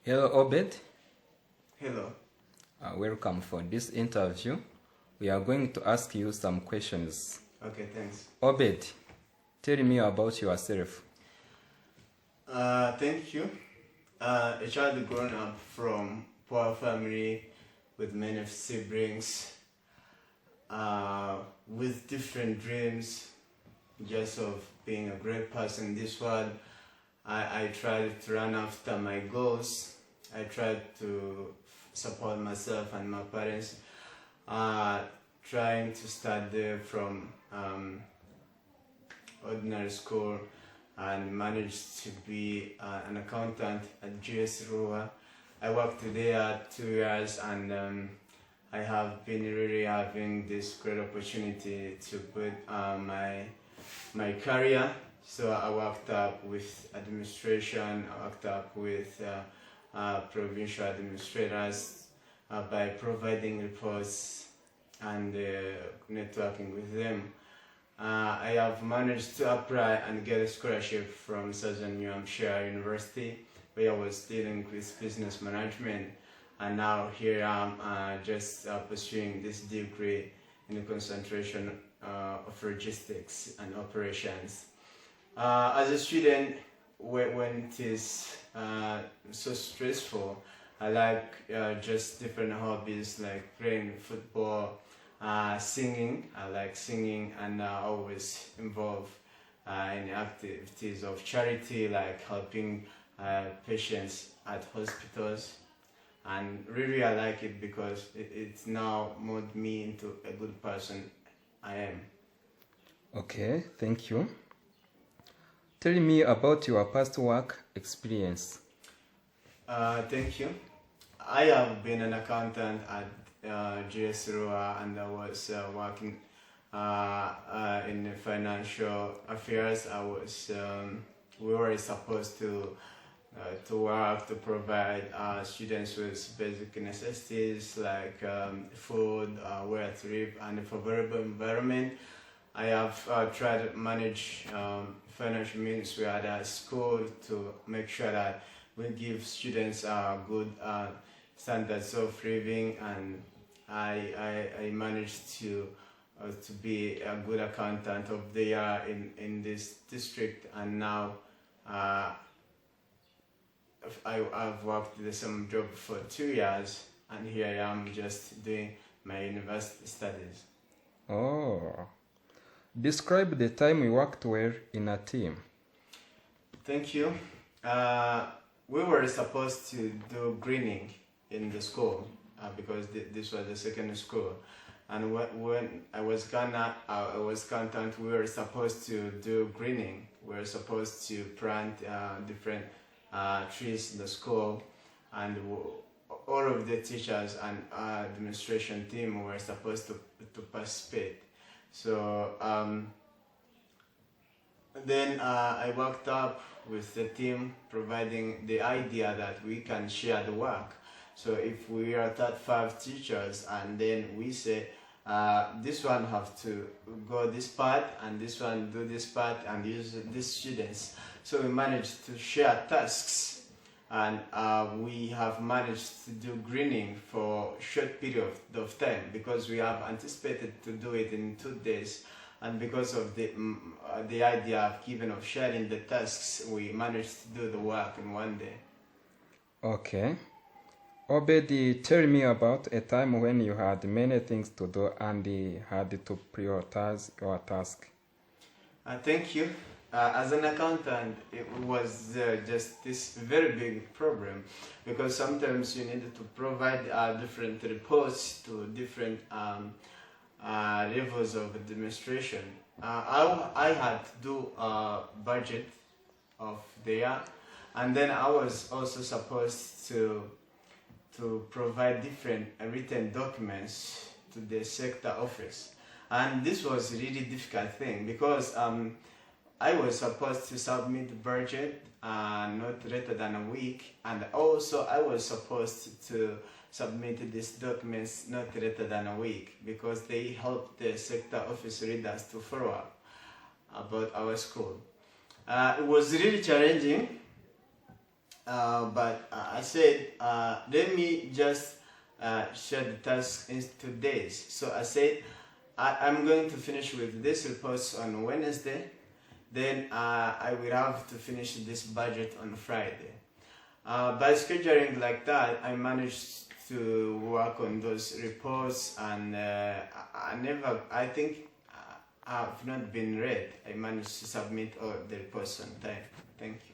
Hello, Obed. Hello. Welcome for this interview. We are going to ask you some questions. Okay, thanks. Obed, tell me about yourself. Thank you. A child grown up from poor family with many siblings, with different dreams, just of being a great person in this world. I tried to run after my goals. I tried to support myself and my parents, trying to study from ordinary school and managed to be an accountant at GS Rua. I worked there 2 years and I have been really having this great opportunity to build my career. So I worked up with administration, I worked up with provincial administrators by providing reports and networking with them. I have managed to apply and get a scholarship from Southern New Hampshire University, where I was dealing with business management, and now here I am just pursuing this degree in the concentration of logistics and operations. As a student, when it is so stressful, I like just different hobbies like playing football, singing. I like singing and always involved in activities of charity like helping patients at hospitals. And really I like it because it's now molded me into a good person I am. Okay, thank you. Tell me about your past work experience. Thank you. I have been an accountant at GS Rua and I was working in financial affairs. We were supposed to work to provide students with basic necessities like food, where to live, and a favorable environment. I have tried to manage financial means we had at school to make sure that we give students good standards of living, and I managed to be a good accountant of the year in this district, and now I've worked the same job for 2 years, and here I am just doing my university studies. Oh, describe the time we worked well in a team. Thank you. We were supposed to do greening in the school because this was the second school, and when I was content, we were supposed to do greening. We were supposed to plant different trees in the school, and all of the teachers and administration team were supposed to participate. So then I worked up with the team, providing the idea that we can share the work. So if we are 35 teachers and then we say this one have to go this part and this one do this part and use these students. So we managed to share tasks, and we have managed to do greening for a short period of time because we have anticipated to do it in 2 days. And because of the idea I've given of sharing the tasks, we managed to do the work in 1 day. Okay. Obed, tell me about a time when you had many things to do and had to prioritize your task. Thank you. As an accountant, it was just this very big problem because sometimes you needed to provide different reports to different levels of administration. I had to do a budget of the year, and then I was also supposed to provide different written documents to the sector office, and this was a really difficult thing because I was supposed to submit the budget not later than a week, and also I was supposed to submit these documents not later than a week because they help the sector office readers to follow up about our school. It was really challenging but I said, let me just share the task into days. So I said, I'm going to finish with this reports on Wednesday, then I will have to finish this budget on Friday. By scheduling like that, I managed to work on those reports, and I think I've not been read. I managed to submit all the reports on time. Thank you.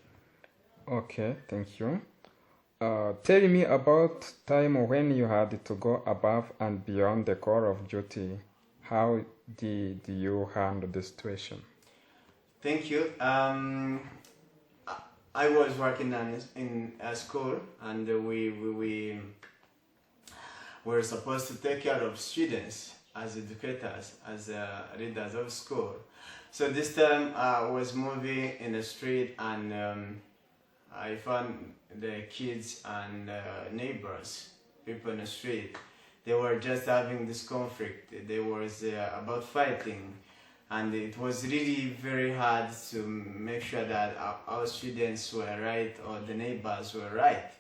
Okay, thank you. Tell me about time when you had to go above and beyond the call of duty. How did you handle the situation? Thank you. I was working in a school, and we were supposed to take care of students as educators, as leaders of school. So this time I was moving in the street, and I found the kids and neighbors, people in the street. They were just having this conflict. They was about fighting, and it was really very hard to make sure that our students were right or the neighbors were right.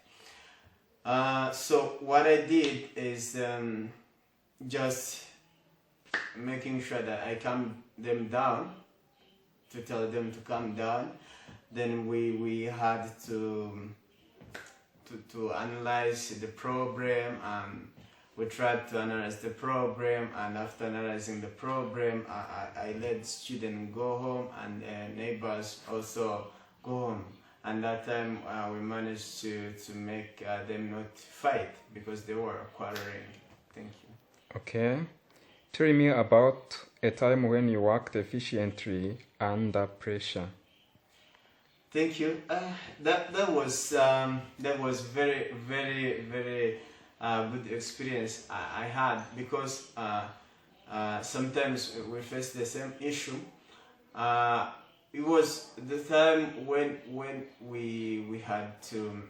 So what I did is just making sure that I calm them down, to tell them to calm down. Then we had to analyze the problem. We tried to analyze the problem, and after analyzing the problem, I let students go home, and neighbors also go home. And that time we managed to make them not fight, because they were quarreling. Thank you. Okay. Tell me about a time when you worked efficiently under pressure. Thank you. That was very good experience I had, because sometimes we face the same issue. It was the time when we had to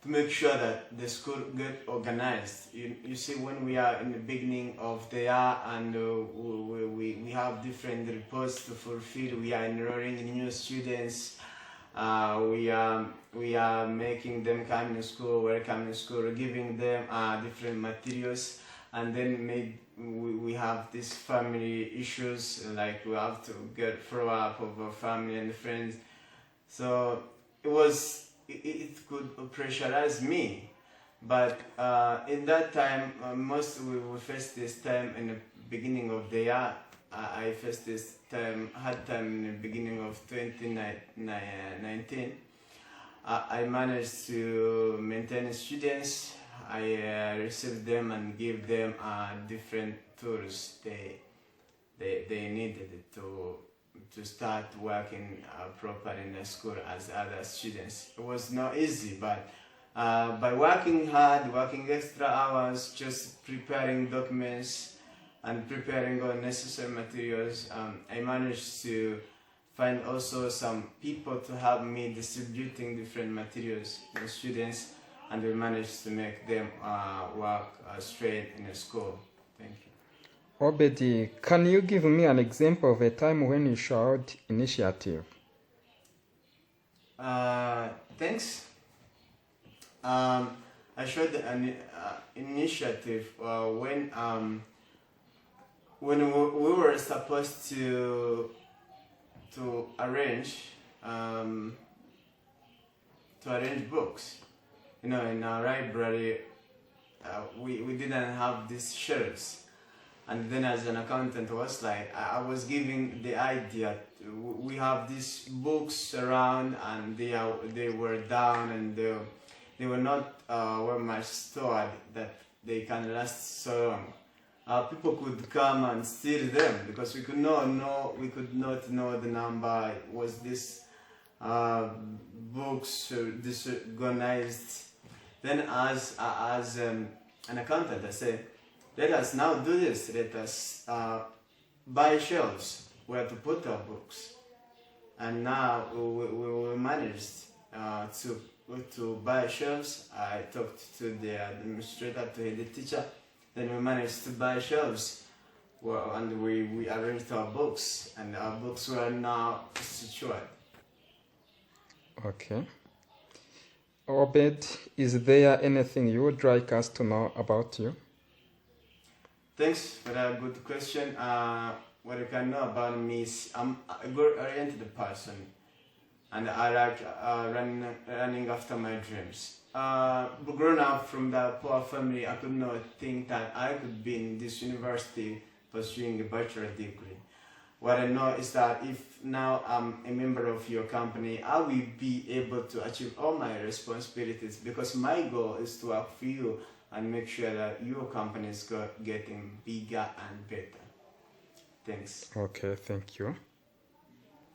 make sure that the school get organized. You see, when we are in the beginning of the year, and we have different reports to fulfill, we are enrolling new students, we are making them come to school, welcome to school, giving them different materials, and then we have these family issues, like we have to get follow-up of our family and friends. So it could pressurize me, but in that time, we faced this time in the beginning of the year. I faced this hard time in the beginning of 2019. I managed to maintain students. I received them and give them different tools they needed to start working properly in the school as other students. It was not easy, but by working hard, working extra hours, just preparing documents and preparing all necessary materials, I managed to find also some people to help me distributing different materials to students, and we managed to make them work straight in the school. Thank you. Obedi, can you give me an example of a time when you showed initiative? Thanks. I showed an initiative when we were supposed to arrange books. In our library, we didn't have these shelves. And then as an accountant, I was giving the idea, we have these books around, and they were down, and they were not well much stored that they can last so long. People could come and steal them, because we could not know the number. Was this books disorganized? Then as an accountant, I said, let us now do this. Let us buy shelves where to put our books. And now we managed to buy shelves. I talked to the administrator, to the teacher. Then we managed to buy shelves. Well, and we arranged our books, and our books were now secured. Okay. Obed, is there anything you would like us to know about you? Thanks for that good question. What you can know about me is I'm a goal-oriented person, and I like running after my dreams. But growing up from that poor family, I could not think that I could be in this university pursuing a bachelor degree. What I know is that if now I'm a member of your company, I will be able to achieve all my responsibilities because my goal is to work for you and make sure that your company is getting bigger and better. Thanks. Okay, thank you.